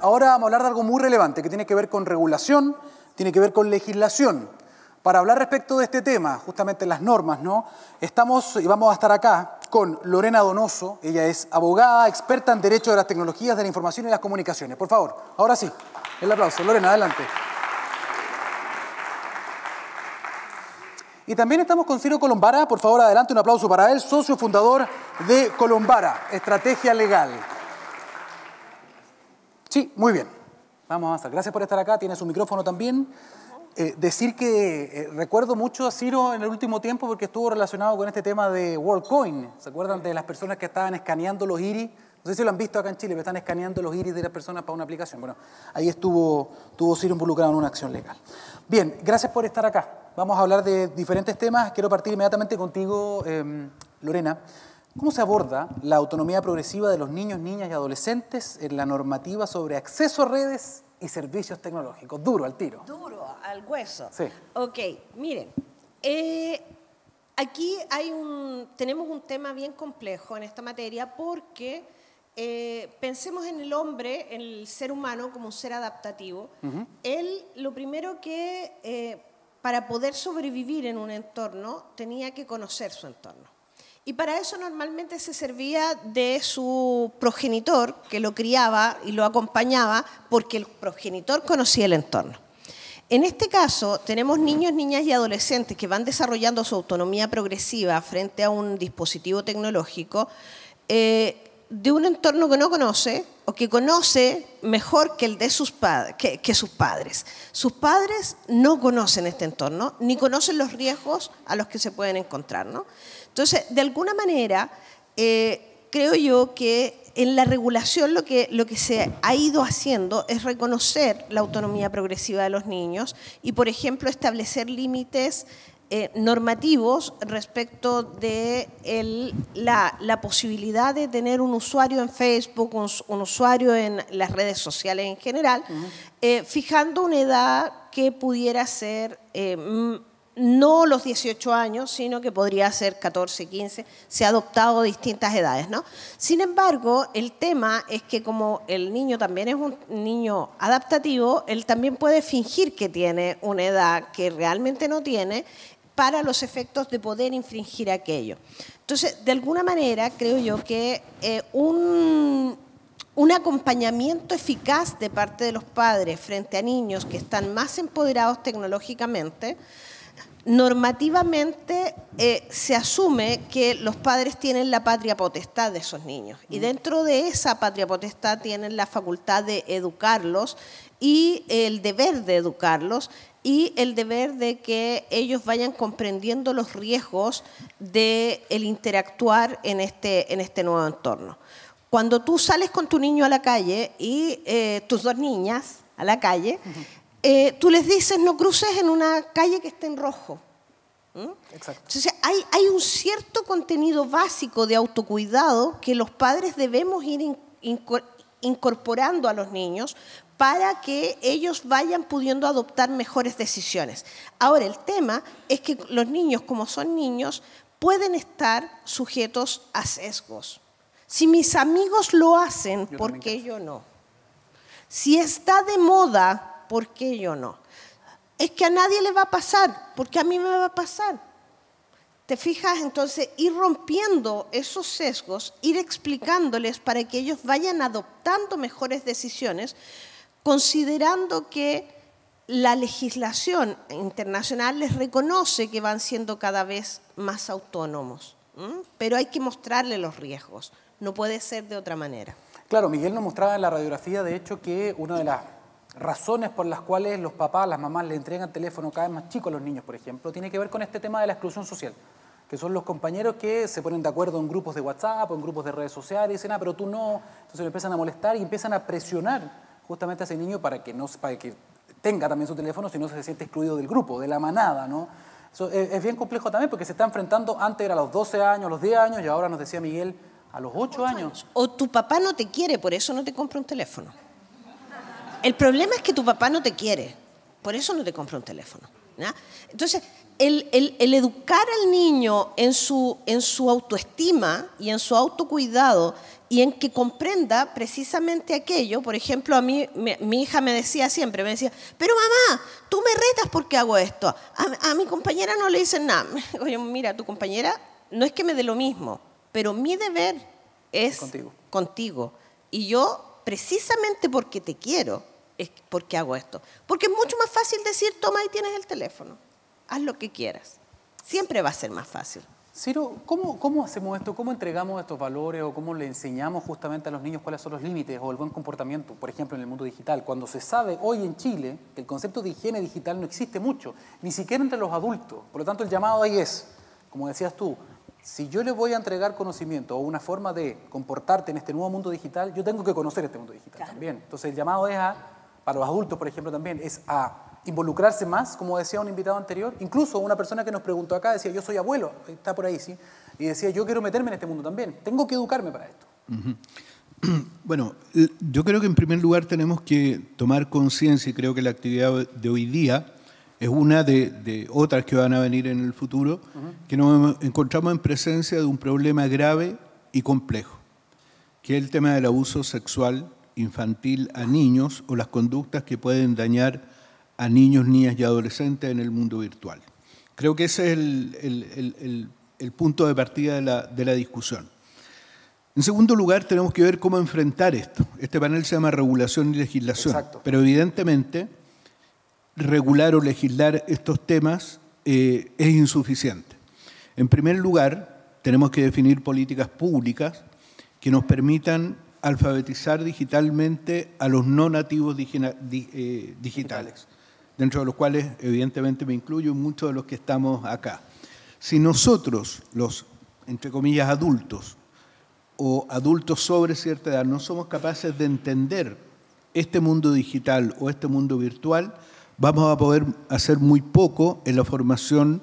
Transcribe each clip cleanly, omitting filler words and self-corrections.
ahora vamos a hablar de algo muy relevante que tiene que ver con regulación, tiene que ver con legislación. Para hablar respecto de este tema, justamente las normas, ¿no? Estamos y vamos a estar acá con Lorena Donoso. Ella es abogada, experta en Derecho de las Tecnologías de la Información y las Comunicaciones. Por favor, ahora sí, el aplauso. Lorena, adelante. Y también estamos con Ciro Colombara. Por favor, adelante, un aplauso para él, socio fundador de Colombara, Estrategia Legal. Sí, muy bien. Vamos a avanzar. Gracias por estar acá. Tiene su micrófono también. Decir que recuerdo mucho a Ciro en el último tiempo porque estuvo relacionado con este tema de WorldCoin. ¿Se acuerdan de las personas que estaban escaneando los iris? No sé si lo han visto acá en Chile, pero están escaneando los iris de las personas para una aplicación. Bueno, ahí estuvo Ciro involucrado en una acción legal. Bien, gracias por estar acá. Vamos a hablar de diferentes temas. Quiero partir inmediatamente contigo, Lorena. ¿Cómo se aborda la autonomía progresiva de los niños, niñas y adolescentes en la normativa sobre acceso a redes y servicios tecnológicos? Duro, al tiro. Duro, al hueso. Sí. Ok, miren, aquí tenemos un tema bien complejo en esta materia porque pensemos en el hombre, en el ser humano como un ser adaptativo. Él, lo primero que, para poder sobrevivir en un entorno, tenía que conocer su entorno. Y para eso normalmente se servía de su progenitor, que lo criaba y lo acompañaba, porque el progenitor conocía el entorno. En este caso, tenemos niños, niñas y adolescentes que van desarrollando su autonomía progresiva frente a un dispositivo tecnológico de un entorno que no conoce o que conoce mejor que el de sus padres. Sus padres no conocen este entorno ni conocen los riesgos a los que se pueden encontrar, ¿no? Entonces, de alguna manera, creo yo que en la regulación lo que se ha ido haciendo es reconocer la autonomía progresiva de los niños y, por ejemplo, establecer límites normativos respecto de la posibilidad de tener un usuario en Facebook, un usuario en las redes sociales en general, fijando una edad que pudiera ser no los 18 años, sino que podría ser 14, 15, se ha adoptado distintas edades, ¿no? Sin embargo, el tema es que como el niño también es un niño adaptativo, él también puede fingir que tiene una edad que realmente no tiene para los efectos de poder infringir aquello. Entonces, de alguna manera, creo yo que un acompañamiento eficaz de parte de los padres frente a niños que están más empoderados tecnológicamente, normativamente se asume que los padres tienen la patria potestad de esos niños y dentro de esa patria potestad tienen la facultad de educarlos y el deber de educarlos y el deber de que ellos vayan comprendiendo los riesgos del interactuar en este nuevo entorno. Cuando tú sales con tu niño a la calle y tus dos niñas a la calle, tú les dices no cruces en una calle que esté en rojo. Exacto. Entonces hay un cierto contenido básico de autocuidado que los padres debemos ir incorporando a los niños para que ellos vayan pudiendo adoptar mejores decisiones. Ahora, el tema es que los niños, como son niños, pueden estar sujetos a sesgos. Si mis amigos lo hacen, ¿por qué yo no? Si está de moda, ¿por qué yo no? Es que a nadie le va a pasar, porque a mí me va a pasar. ¿Te fijas? Entonces, ir rompiendo esos sesgos, ir explicándoles para que ellos vayan adoptando mejores decisiones, considerando que la legislación internacional les reconoce que van siendo cada vez más autónomos. Pero hay que mostrarles los riesgos, no puede ser de otra manera. Claro, Miguel nos mostraba en la radiografía, de hecho, que una de las razones por las cuales los papás, las mamás le entregan teléfono cada vez más chicos a los niños, por ejemplo, tiene que ver con este tema de la exclusión social, que son los compañeros que se ponen de acuerdo en grupos de WhatsApp o en grupos de redes sociales y dicen, ah, pero tú no, entonces le empiezan a molestar y empiezan a presionar justamente a ese niño para que tenga también su teléfono, si no se siente excluido del grupo, de la manada, ¿no? Eso es bien complejo también porque se está enfrentando, antes era a los 12 años, a los 10 años y ahora nos decía Miguel, a los 8 años. O tu papá no te quiere, por eso no te compra un teléfono. El problema es que tu papá no te quiere, por eso no te compra un teléfono, ¿no? Entonces, el educar al niño en su autoestima y en su autocuidado y en que comprenda precisamente aquello. Por ejemplo, a mí, mi hija me decía siempre, pero mamá, tú me retas porque hago esto. A mi compañera no le dicen nada. Oye, mira, tu compañera no es que me dé lo mismo, pero mi deber es contigo. Y yo, precisamente porque te quiero, es porque hago esto. Porque es mucho más fácil decir, toma, ahí tienes el teléfono, haz lo que quieras. Siempre va a ser más fácil. Ciro, ¿cómo hacemos esto? ¿Cómo entregamos estos valores o cómo le enseñamos justamente a los niños cuáles son los límites o el buen comportamiento, por ejemplo, en el mundo digital? Cuando se sabe hoy en Chile que el concepto de higiene digital no existe mucho, ni siquiera entre los adultos. Por lo tanto, el llamado ahí es, como decías tú, si yo les voy a entregar conocimiento o una forma de comportarte en este nuevo mundo digital, yo tengo que conocer este mundo digital también. Entonces, el llamado es para los adultos, por ejemplo, también, es a involucrarse más, como decía un invitado anterior. Incluso una persona que nos preguntó acá decía, yo soy abuelo, está por ahí, ¿sí? Y decía, yo quiero meterme en este mundo también, tengo que educarme para esto. Bueno, yo creo que en primer lugar tenemos que tomar conciencia, y creo que la actividad de hoy día es una de otras que van a venir en el futuro, que nos encontramos en presencia de un problema grave y complejo, que es el tema del abuso sexual infantil a niños o las conductas que pueden dañar a niños, niñas y adolescentes en el mundo virtual. Creo que ese es el punto de partida de la discusión. En segundo lugar, tenemos que ver cómo enfrentar esto. Este panel se llama regulación y legislación. Exacto. Pero evidentemente regular o legislar estos temas es insuficiente. En primer lugar, tenemos que definir políticas públicas que nos permitan alfabetizar digitalmente a los no nativos digitales, dentro de los cuales evidentemente me incluyo muchos de los que estamos acá. Si nosotros, los, entre comillas, adultos o adultos sobre cierta edad, no somos capaces de entender este mundo digital o este mundo virtual, vamos a poder hacer muy poco en la formación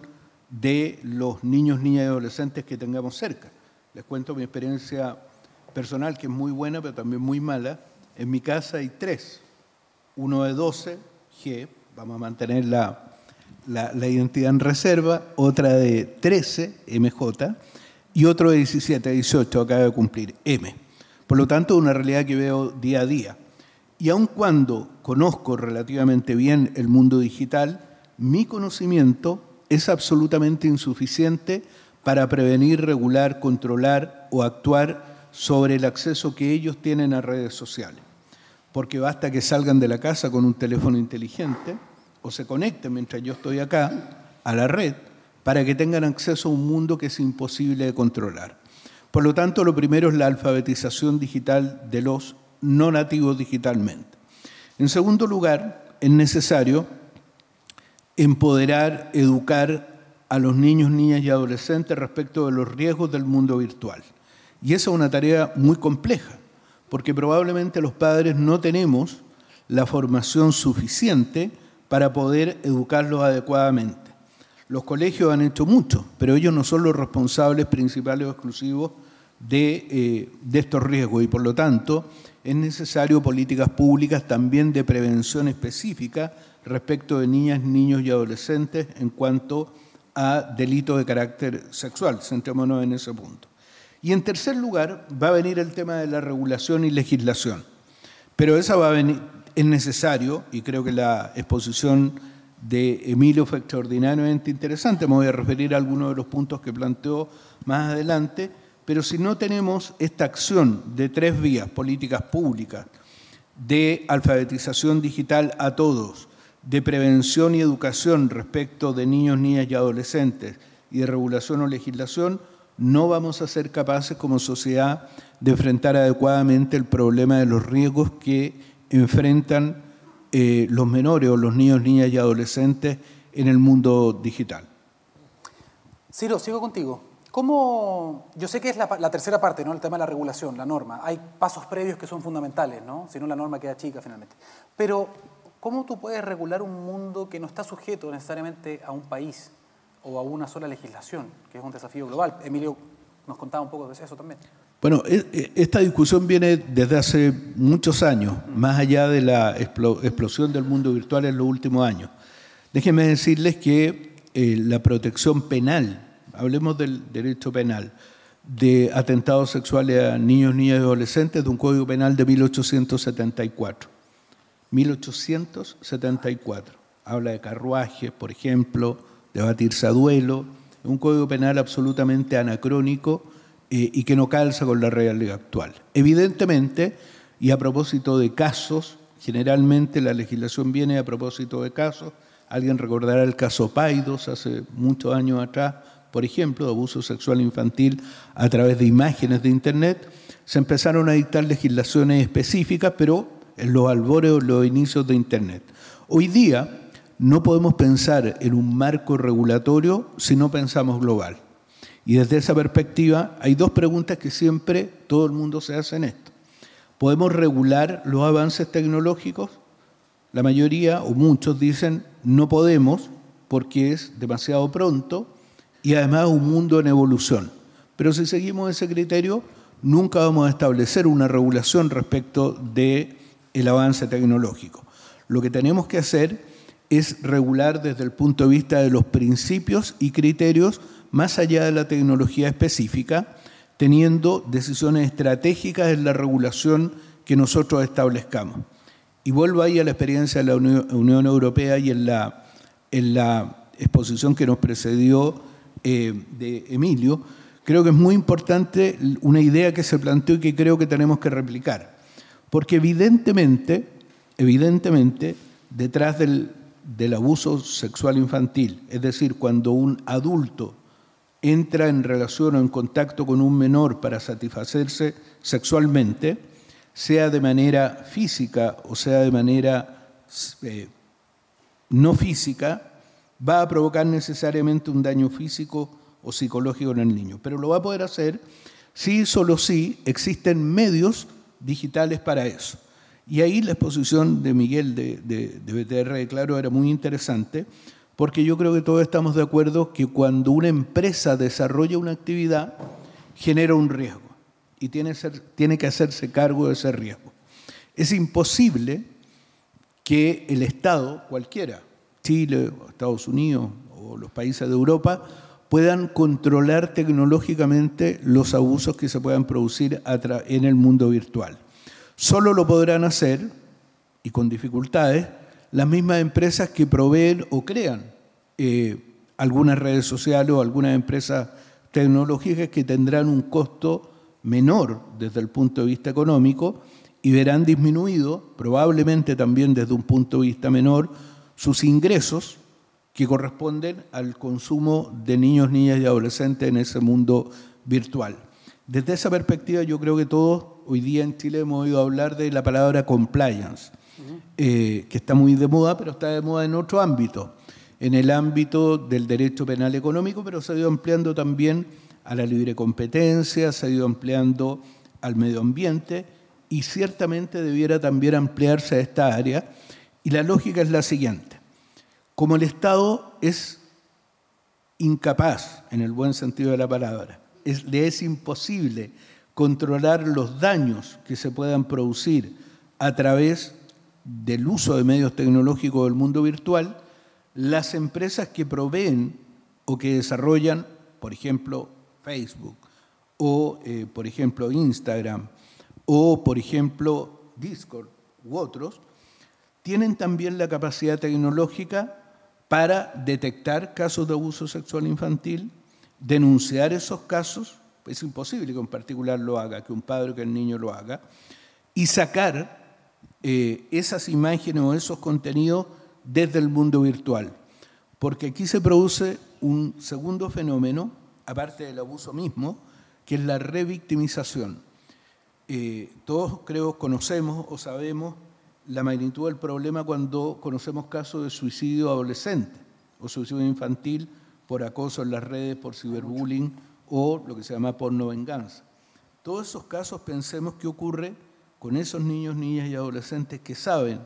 de los niños, niñas y adolescentes que tengamos cerca. Les cuento mi experiencia personal, que es muy buena, pero también muy mala. En mi casa hay 3. Uno de 12, G, vamos a mantener la identidad en reserva, otra de 13, MJ, y otro de 17, 18, acaba de cumplir, M. Por lo tanto, es una realidad que veo día a día. Y aun cuando conozco relativamente bien el mundo digital, mi conocimiento es absolutamente insuficiente para prevenir, regular, controlar o actuar sobre el acceso que ellos tienen a redes sociales. Porque basta que salgan de la casa con un teléfono inteligente o se conecten mientras yo estoy acá a la red para que tengan acceso a un mundo que es imposible de controlar. Por lo tanto, lo primero es la alfabetización digital de los no nativos digitalmente. En segundo lugar, es necesario empoderar, educar a los niños, niñas y adolescentes respecto de los riesgos del mundo virtual. Y esa es una tarea muy compleja, porque probablemente los padres no tenemos la formación suficiente para poder educarlos adecuadamente. Los colegios han hecho mucho, pero ellos no son los responsables principales o exclusivos de estos riesgos y por lo tanto es necesario políticas públicas también de prevención específica respecto de niñas, niños y adolescentes en cuanto a delitos de carácter sexual. Centrémonos en ese punto. Y en tercer lugar va a venir el tema de la regulación y legislación. Pero esa va a venir, es necesario, y creo que la exposición de Emilio fue extraordinariamente interesante, me voy a referir a algunos de los puntos que planteó más adelante, pero si no tenemos esta acción de 3 vías, políticas públicas, de alfabetización digital a todos, de prevención y educación respecto de niños, niñas y adolescentes, y de regulación o legislación, no vamos a ser capaces como sociedad de enfrentar adecuadamente el problema de los riesgos que enfrentan los menores o los niños, niñas y adolescentes en el mundo digital. Ciro, sigo contigo. ¿Cómo? Yo sé que es la tercera parte, ¿no? El tema de la regulación, la norma. Hay pasos previos que son fundamentales, ¿no? Si no, la norma queda chica finalmente. Pero, ¿cómo tú puedes regular un mundo que no está sujeto necesariamente a un país o a una sola legislación, que es un desafío global? Emilio nos contaba un poco de eso también. Bueno, esta discusión viene desde hace muchos años, más allá de la explosión del mundo virtual en los últimos años. Déjenme decirles que la protección penal, hablemos del derecho penal, de atentados sexuales a niños, niñas y adolescentes de un Código Penal de 1874. 1874. Habla de carruajes, por ejemplo, de batirse a duelo. Un Código Penal absolutamente anacrónico y que no calza con la realidad actual. Evidentemente, y a propósito de casos, generalmente la legislación viene a propósito de casos. Alguien recordará el caso Paidos hace muchos años atrás, por ejemplo, de abuso sexual infantil a través de imágenes de Internet. Se empezaron a dictar legislaciones específicas, pero en los albores o los inicios de Internet. Hoy día no podemos pensar en un marco regulatorio si no pensamos global. Y desde esa perspectiva hay dos preguntas que siempre todo el mundo se hace en esto. ¿Podemos regular los avances tecnológicos? La mayoría o muchos dicen no podemos porque es demasiado pronto y además un mundo en evolución. Pero si seguimos ese criterio, nunca vamos a establecer una regulación respecto del avance tecnológico. Lo que tenemos que hacer es regular desde el punto de vista de los principios y criterios más allá de la tecnología específica, teniendo decisiones estratégicas en la regulación que nosotros establezcamos. Y vuelvo ahí a la experiencia de la Unión Europea y en la exposición que nos precedió de Emilio. Creo que es muy importante una idea que se planteó y que creo que tenemos que replicar. Porque evidentemente, detrás del abuso sexual infantil, es decir, cuando un adulto entra en relación o en contacto con un menor para satisfacerse sexualmente, sea de manera física o sea de manera no física, va a provocar necesariamente un daño físico o psicológico en el niño. Pero lo va a poder hacer si, solo si, existen medios digitales para eso. Y ahí la exposición de Miguel de BTR de Claro era muy interesante, porque yo creo que todos estamos de acuerdo que cuando una empresa desarrolla una actividad, genera un riesgo y tiene que hacerse cargo de ese riesgo. Es imposible que el Estado, cualquiera, Chile, Estados Unidos o los países de Europa, puedan controlar tecnológicamente los abusos que se puedan producir en el mundo virtual. Solo lo podrán hacer, y con dificultades, las mismas empresas que proveen o crean algunas redes sociales o algunas empresas tecnológicas que tendrán un costo menor desde el punto de vista económico y verán disminuido, probablemente también desde un punto de vista menor, sus ingresos que corresponden al consumo de niños, niñas y adolescentes en ese mundo virtual. Desde esa perspectiva yo creo que todos hoy día en Chile hemos oído hablar de la palabra compliance, que está muy de moda, pero está de moda en otro ámbito, en el ámbito del derecho penal económico, pero se ha ido ampliando también a la libre competencia, se ha ido ampliando al medio ambiente y ciertamente debiera también ampliarse a esta área. Y la lógica es la siguiente. Como el Estado es incapaz, en el buen sentido de la palabra, le es imposible controlar los daños que se puedan producir a través del uso de medios tecnológicos del mundo virtual, las empresas que proveen o que desarrollan, por ejemplo, Facebook, o por ejemplo, Instagram, o por ejemplo, Discord u otros, tienen también la capacidad tecnológica para detectar casos de abuso sexual infantil, denunciar esos casos, es imposible que un particular lo haga, que un padre o que el niño lo haga, y sacar esas imágenes o esos contenidos desde el mundo virtual. Porque aquí se produce un segundo fenómeno, aparte del abuso mismo, que es la revictimización. Todos creo conocemos o sabemos la magnitud del problema cuando conocemos casos de suicidio adolescente o suicidio infantil por acoso en las redes, por ciberbullying o lo que se llama pornovenganza. Todos esos casos pensemos qué ocurre con esos niños, niñas y adolescentes que saben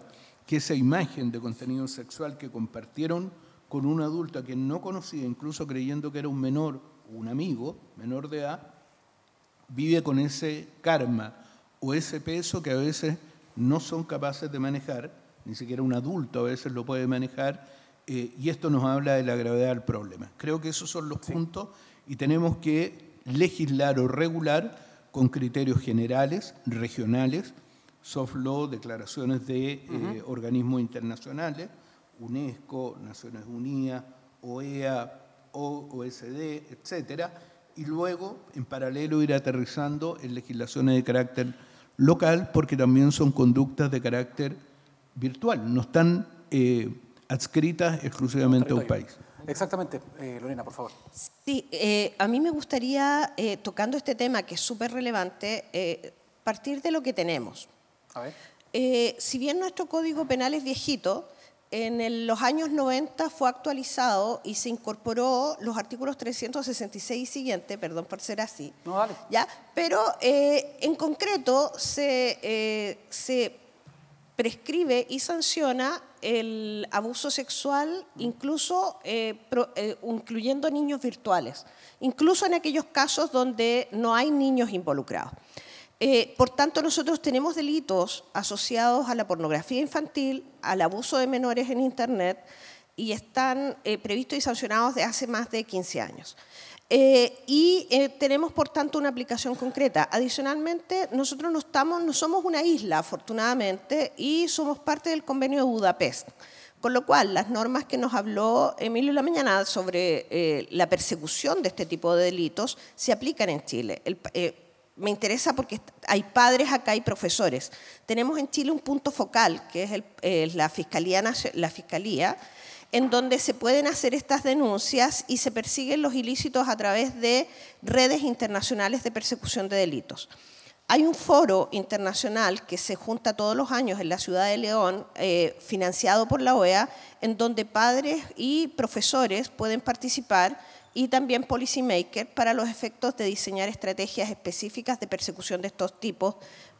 que esa imagen de contenido sexual que compartieron con un adulto a quien no conocía, incluso creyendo que era un menor o un amigo menor de edad, vive con ese karma o ese peso que a veces no son capaces de manejar, ni siquiera un adulto a veces lo puede manejar, y esto nos habla de la gravedad del problema. Creo que esos son los puntos y tenemos que legislar o regular con criterios generales, regionales, soft law, declaraciones de organismos internacionales, UNESCO, Naciones Unidas, OEA, OSD, etcétera, y luego, en paralelo, ir aterrizando en legislaciones de carácter local, porque también son conductas de carácter virtual, no están adscritas exclusivamente a un país. Exactamente. Lorena, por favor. Sí, a mí me gustaría, tocando este tema que es súper relevante, partir de lo que tenemos. A ver. Si bien nuestro Código Penal es viejito, en los años 90 fue actualizado y se incorporó los artículos 366 y siguiente, perdón por ser así. No, dale. ¿Ya? Pero en concreto se prescribe y sanciona el abuso sexual, incluso incluyendo niños virtuales, incluso en aquellos casos donde no hay niños involucrados. Por tanto, nosotros tenemos delitos asociados a la pornografía infantil, al abuso de menores en Internet, y están previstos y sancionados de hace más de 15 años. Tenemos, por tanto, una aplicación concreta. Adicionalmente, nosotros no somos una isla, afortunadamente, y somos parte del Convenio de Budapest. Con lo cual, las normas que nos habló Emilio en la mañana sobre la persecución de este tipo de delitos se aplican en Chile. Me interesa porque hay padres acá y profesores. Tenemos en Chile un punto focal, que es la Fiscalía, en donde se pueden hacer estas denuncias y se persiguen los ilícitos a través de redes internacionales de persecución de delitos. Hay un foro internacional que se junta todos los años en la ciudad de León, financiado por la OEA, en donde padres y profesores pueden participar, y también policymakers para los efectos de diseñar estrategias específicas de persecución de estos tipos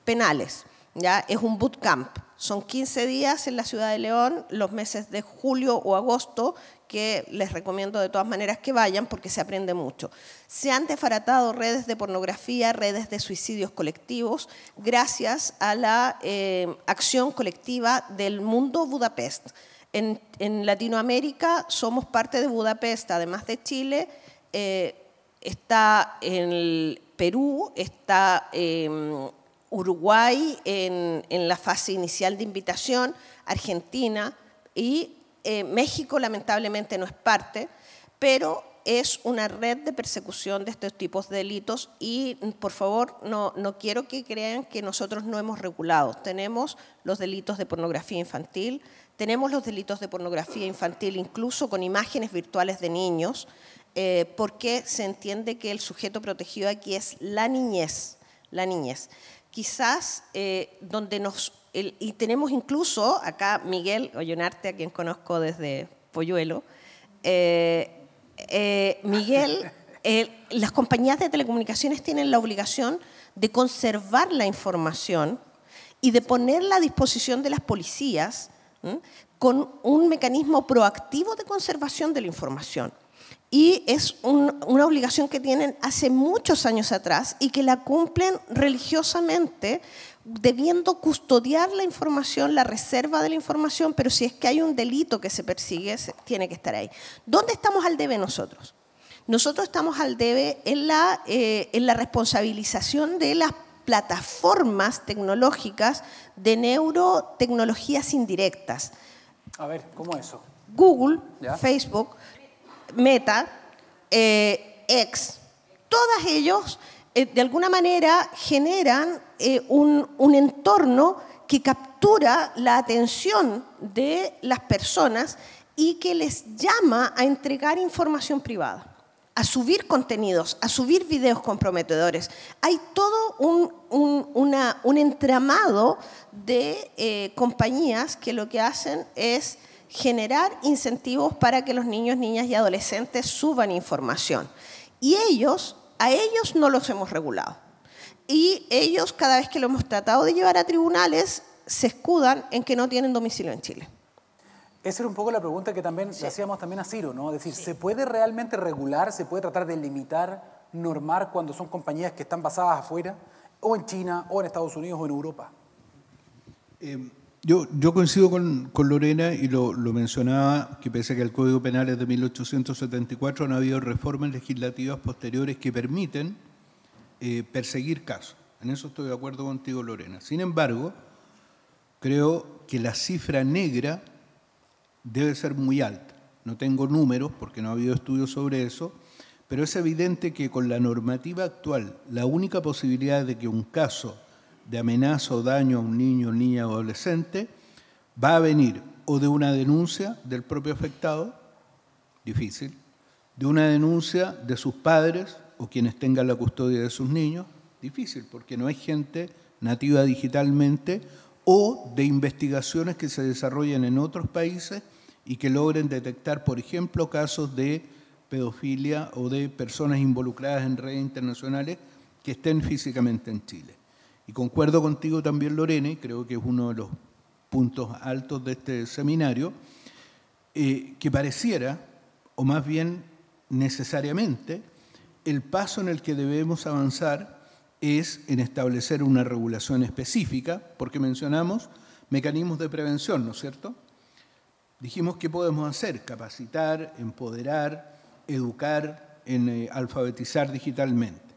penales. ¿Ya? Es un bootcamp, son 15 días en la ciudad de León, los meses de julio o agosto, que les recomiendo de todas maneras que vayan porque se aprende mucho. Se han desbaratado redes de pornografía, redes de suicidios colectivos, gracias a la acción colectiva del Mundo Budapest. En Latinoamérica somos parte de Budapest, además de Chile, está en el Perú, está Uruguay en la fase inicial de invitación, Argentina y México lamentablemente no es parte, pero es una red de persecución de estos tipos de delitos y por favor no quiero que crean que nosotros no hemos regulado. Tenemos los delitos de pornografía infantil, tenemos los delitos de pornografía infantil incluso con imágenes virtuales de niños, porque se entiende que el sujeto protegido aquí es la niñez. Quizás y tenemos incluso, acá Miguel Ollonarte, a quien conozco desde Polluelo, Miguel, las compañías de telecomunicaciones tienen la obligación de conservar la información y de ponerla a disposición de las policías con un mecanismo proactivo de conservación de la información. Y es una obligación que tienen hace muchos años atrás y que la cumplen religiosamente, debiendo custodiar la información, la reserva de la información, pero si es que hay un delito que se persigue, tiene que estar ahí. ¿Dónde estamos al debe nosotros? Nosotros estamos al debe en la responsabilización de las plataformas tecnológicas de neurotecnologías indirectas. A ver, ¿cómo eso? Google, ¿Ya? Facebook, Meta, X, todos ellos de alguna manera generan un entorno que captura la atención de las personas y que les llama a entregar información privada, a subir contenidos, a subir videos comprometedores. Hay todo un entramado de compañías que lo que hacen es generar incentivos para que los niños, niñas y adolescentes suban información. Y a ellos no los hemos regulado. Y ellos, cada vez que lo hemos tratado de llevar a tribunales, se escudan en que no tienen domicilio en Chile. Esa era un poco la pregunta que también le hacíamos también a Ciro, ¿no? Es decir, ¿se puede realmente regular, se puede tratar de limitar, normar cuando son compañías que están basadas afuera, o en China, o en Estados Unidos, o en Europa? Yo coincido con Lorena y lo mencionaba, que pese a que el Código Penal es de 1874, no ha habido reformas legislativas posteriores que permiten perseguir casos. En eso estoy de acuerdo contigo, Lorena. Sin embargo, creo que la cifra negra debe ser muy alta. No tengo números porque no ha habido estudios sobre eso, pero es evidente que con la normativa actual, la única posibilidad de que un caso de amenaza o daño a un niño, niña o adolescente va a venir o de una denuncia del propio afectado, difícil, de una denuncia de sus padres o quienes tengan la custodia de sus niños, difícil, porque no hay gente nativa digitalmente, o de investigaciones que se desarrollen en otros países y que logren detectar, por ejemplo, casos de pedofilia o de personas involucradas en redes internacionales que estén físicamente en Chile. Y concuerdo contigo también, Lorena, y creo que es uno de los puntos altos de este seminario, que pareciera, o más bien necesariamente, el paso en el que debemos avanzar es en establecer una regulación específica, porque mencionamos mecanismos de prevención, ¿no es cierto? Dijimos qué podemos hacer: capacitar, empoderar, educar, alfabetizar digitalmente.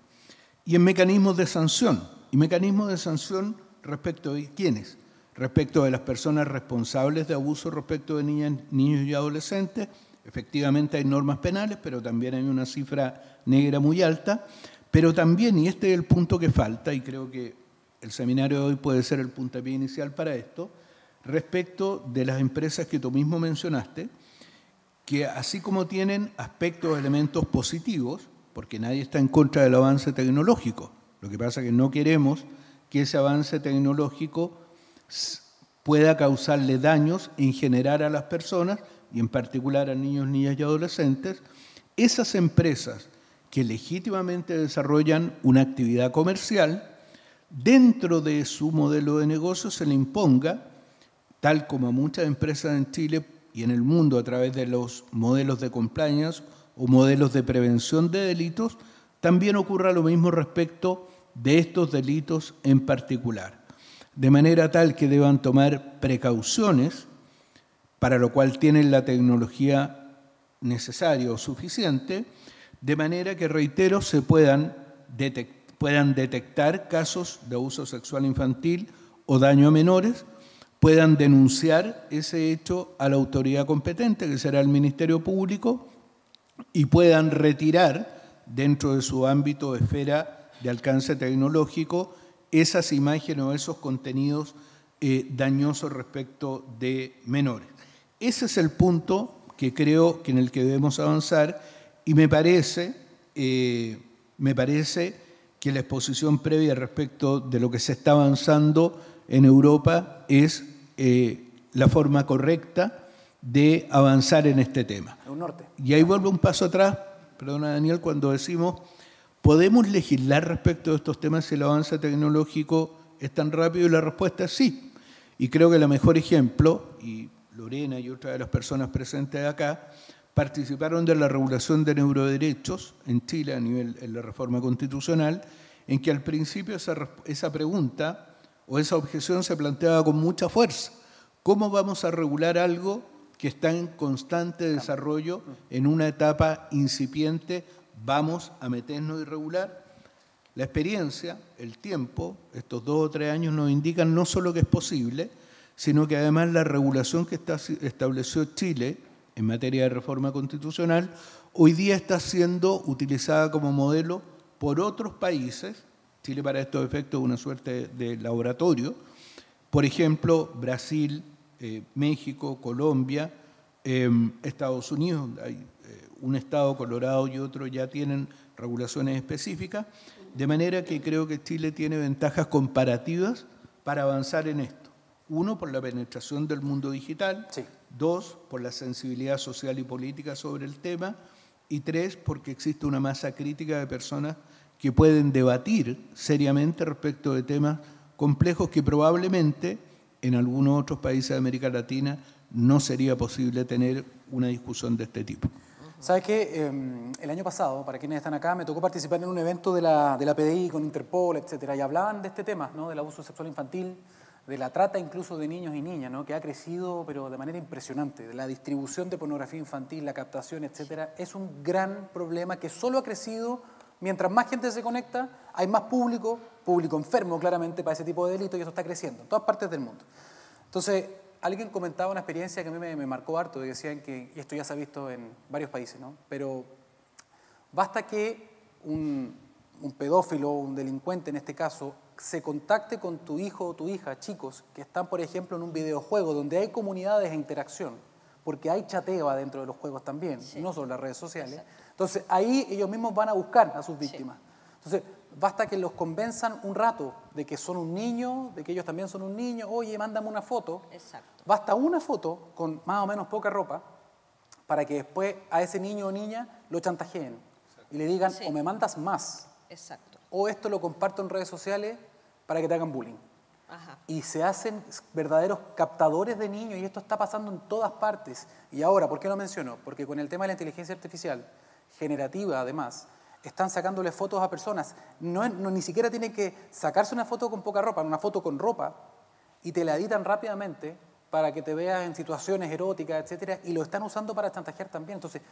Y en mecanismos de sanción. ¿Y mecanismos de sanción respecto de quiénes? Respecto de las personas responsables de abuso respecto de niños y adolescentes. Efectivamente hay normas penales, pero también hay una cifra negra muy alta. Pero también, y este es el punto que falta, y creo que el seminario de hoy puede ser el puntapié inicial para esto, respecto de las empresas que tú mismo mencionaste, que así como tienen aspectos, elementos positivos, porque nadie está en contra del avance tecnológico, lo que pasa es que no queremos que ese avance tecnológico pueda causarle daños en general a las personas, y en particular a niños, niñas y adolescentes. Esas empresas que legítimamente desarrollan una actividad comercial, dentro de su modelo de negocio se le imponga, tal como a muchas empresas en Chile y en el mundo a través de los modelos de compliance o modelos de prevención de delitos, también ocurra lo mismo respecto de estos delitos en particular. De manera tal que deban tomar precauciones, para lo cual tienen la tecnología necesaria o suficiente, de manera que, reitero, se puedan detectar casos de abuso sexual infantil o daño a menores, puedan denunciar ese hecho a la autoridad competente, que será el Ministerio Público, y puedan retirar dentro de su ámbito o esfera de alcance tecnológico esas imágenes o esos contenidos dañosos respecto de menores. Ese es el punto que creo que en el que debemos avanzar, y me parece que la exposición previa respecto de lo que se está avanzando en Europa es la forma correcta de avanzar en este tema. Un norte. Y ahí vuelvo un paso atrás, perdona Daniel, cuando decimos, ¿podemos legislar respecto de estos temas si el avance tecnológico es tan rápido? Y la respuesta es sí. Y creo que el mejor ejemplo, y Lorena y otras de las personas presentes acá, participaron de la regulación de neuroderechos en Chile a nivel en la reforma constitucional, en que al principio esa pregunta o esa objeción se planteaba con mucha fuerza. ¿Cómo vamos a regular algo que está en constante desarrollo, en una etapa incipiente? ¿Vamos a meternos y regular? La experiencia, el tiempo, estos 2 o 3 años nos indican no solo que es posible, sino que además la regulación que estableció Chile en materia de reforma constitucional hoy día está siendo utilizada como modelo por otros países. Chile para estos efectos es una suerte de laboratorio. Por ejemplo, Brasil, México, Colombia, Estados Unidos, hay un estado, Colorado y otro ya tienen regulaciones específicas, de manera que creo que Chile tiene ventajas comparativas para avanzar en esto. 1, por la penetración del mundo digital. Sí. 2, por la sensibilidad social y política sobre el tema. Y 3, porque existe una masa crítica de personas que pueden debatir seriamente respecto de temas complejos que probablemente en algunos otros países de América Latina no sería posible tener una discusión de este tipo. ¿Sabes qué? El año pasado, para quienes están acá, me tocó participar en un evento de la PDI con Interpol, etcétera, y hablaban de este tema, ¿no? Del abuso sexual infantil. de la trata incluso de niños y niñas, ¿no? Que ha crecido pero de manera impresionante, de la distribución de pornografía infantil, la captación, etcétera, es un gran problema que solo ha crecido mientras más gente se conecta, hay más público enfermo claramente para ese tipo de delitos y eso está creciendo en todas partes del mundo. Entonces, alguien comentaba una experiencia que a mí me marcó harto, y decían que, y esto ya se ha visto en varios países, ¿no? Pero basta que un pedófilo o un delincuente en este caso se contacte con tu hijo o tu hija, chicos, que están, por ejemplo, en un videojuego donde hay comunidades de interacción, porque hay chateo adentro de los juegos también, sí, no solo las redes sociales. Exacto. Entonces, ahí ellos mismos van a buscar a sus víctimas. Sí. Entonces, basta que los convenzan un rato de que son un niño, de que ellos también son un niño, oye, mándame una foto. Exacto. Basta una foto con más o menos poca ropa para que después a ese niño o niña lo chantajeen. Exacto. Y le digan, sí, o me mandas más. Exacto. O esto lo comparto en redes sociales para que te hagan bullying. Ajá. Y se hacen verdaderos captadores de niños y esto está pasando en todas partes. Y ahora, ¿por qué lo menciono? Porque con el tema de la inteligencia artificial, generativa además, están sacándole fotos a personas. Ni siquiera tienen que sacarse una foto con poca ropa, una foto con ropa, y te la editan rápidamente para que te veas en situaciones eróticas, etcétera, y lo están usando para chantajear también. Entonces,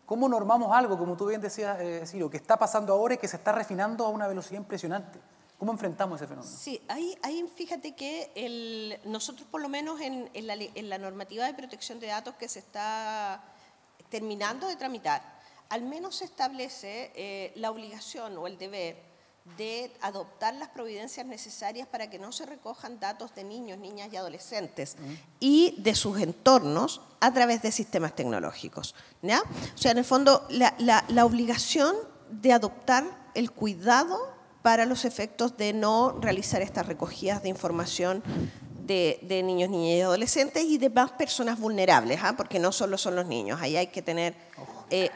¿cómo normamos algo, como tú bien decías, Ciro, que está pasando ahora y que se está refinando a una velocidad impresionante? ¿Cómo enfrentamos ese fenómeno? Sí, ahí fíjate que nosotros por lo menos en la normativa de protección de datos que se está terminando de tramitar, al menos se establece la obligación o el deber de adoptar las providencias necesarias para que no se recojan datos de niños, niñas y adolescentes y de sus entornos a través de sistemas tecnológicos, ¿ya? O sea, en el fondo, la obligación de adoptar el cuidado para los efectos de no realizar estas recogidas de información de niños, niñas y adolescentes y de más personas vulnerables, ¿ah? Porque no solo son los niños, ahí hay que tener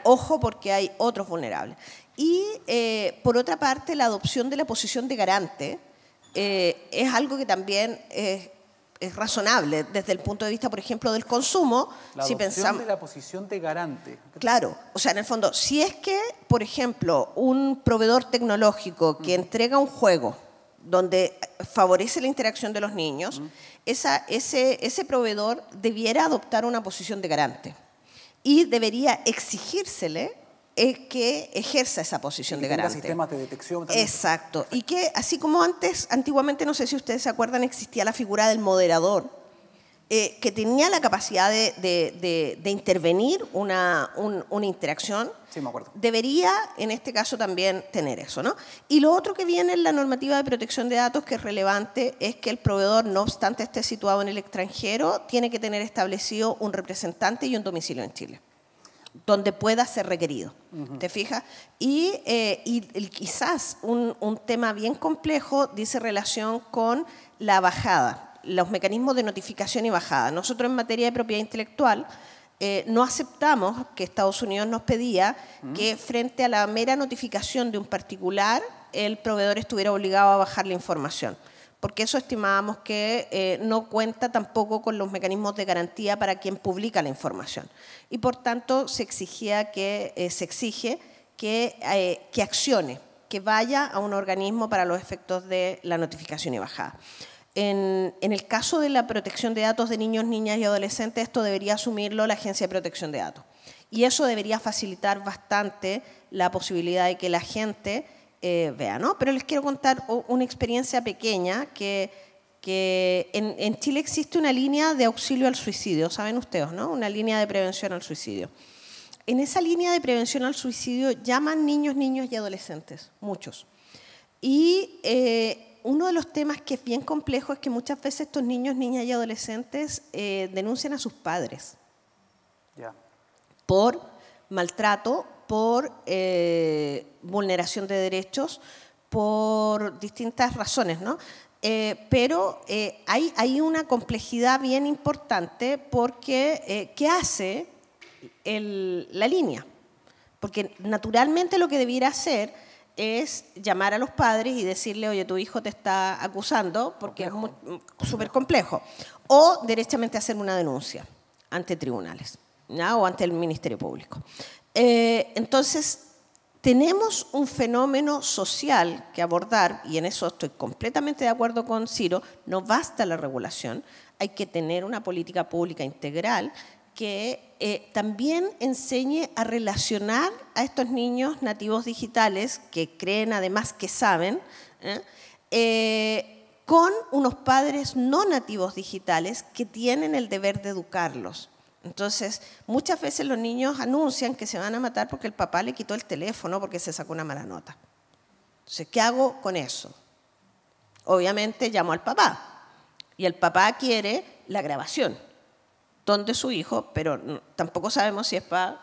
ojo porque hay otros vulnerables. Y por otra parte, la adopción de la posición de garante es algo que también es razonable desde el punto de vista, por ejemplo, del consumo. La adopción de la posición de garante. Claro, o sea, en el fondo, si es que, por ejemplo, un proveedor tecnológico que entrega un juego donde favorece la interacción de los niños, ese proveedor debiera adoptar una posición de garante y debería exigírsele que ejerza esa posición de garante. Sistemas de detección también. Exacto. Y que así como antiguamente, no sé si ustedes se acuerdan, existía la figura del moderador, que tenía la capacidad de intervenir una interacción. Sí, me acuerdo. Debería, en este caso, también tener eso, ¿no? Y lo otro que viene en la normativa de protección de datos que es relevante es que el proveedor, no obstante esté situado en el extranjero, tiene que tener establecido un representante y un domicilio en Chile, donde pueda ser requerido. ¿Te fijas? Y quizás un tema bien complejo dice relación con la bajada, los mecanismos de notificación y bajada. Nosotros en materia de propiedad intelectual no aceptamos que Estados Unidos nos pedía que frente a la mera notificación de un particular el proveedor estuviera obligado a bajar la información, porque eso estimábamos que no cuenta tampoco con los mecanismos de garantía para quien publica la información. Y por tanto se exige que accione, que vaya a un organismo para los efectos de la notificación y bajada. En el caso de la protección de datos de niños, niñas y adolescentes, esto debería asumirlo la Agencia de Protección de Datos. Y eso debería facilitar bastante la posibilidad de que la gente vea, ¿no? Pero les quiero contar una experiencia pequeña que en Chile existe una línea de auxilio al suicidio, ¿saben ustedes, no? Una línea de prevención al suicidio. En esa línea de prevención al suicidio llaman niños, niños y adolescentes, muchos. Y uno de los temas que es bien complejo es que muchas veces estos niños, niñas y adolescentes denuncian a sus padres por maltrato, por vulneración de derechos, por distintas razones, ¿no? Pero hay una complejidad bien importante porque ¿qué hace la línea? Porque naturalmente lo que debiera hacer es llamar a los padres y decirle, oye, tu hijo te está acusando, porque es súper complejo, o derechamente hacer una denuncia ante tribunales, ¿no? O ante el Ministerio Público. Entonces, tenemos un fenómeno social que abordar, y en eso estoy completamente de acuerdo con Ciro, no basta la regulación, hay que tener una política pública integral que también enseñe a relacionar a estos niños nativos digitales, que creen además que saben, con unos padres no nativos digitales que tienen el deber de educarlos. Entonces, muchas veces los niños anuncian que se van a matar porque el papá le quitó el teléfono porque se sacó una mala nota. Entonces, ¿qué hago con eso? Obviamente llamo al papá y el papá quiere la grabación donde su hijo, pero tampoco sabemos si es para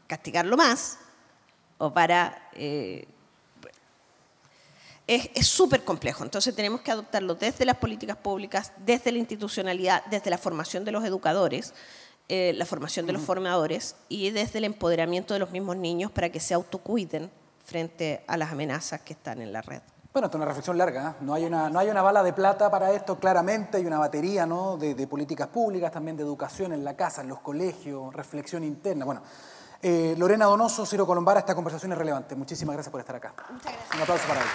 castigarlo más o para... Es súper complejo, entonces tenemos que adoptarlo desde las políticas públicas, desde la institucionalidad, desde la formación de los educadores, la formación de los formadores y desde el empoderamiento de los mismos niños para que se autocuiden frente a las amenazas que están en la red. Bueno, esto es una reflexión larga, ¿eh? No hay una bala de plata para esto, claramente hay una batería, ¿no?, de políticas públicas, también de educación en la casa, en los colegios, reflexión interna. Bueno, Lorena Donoso, Ciro Colombara, esta conversación es relevante. Muchísimas gracias por estar acá. Muchas gracias. Un aplauso para él.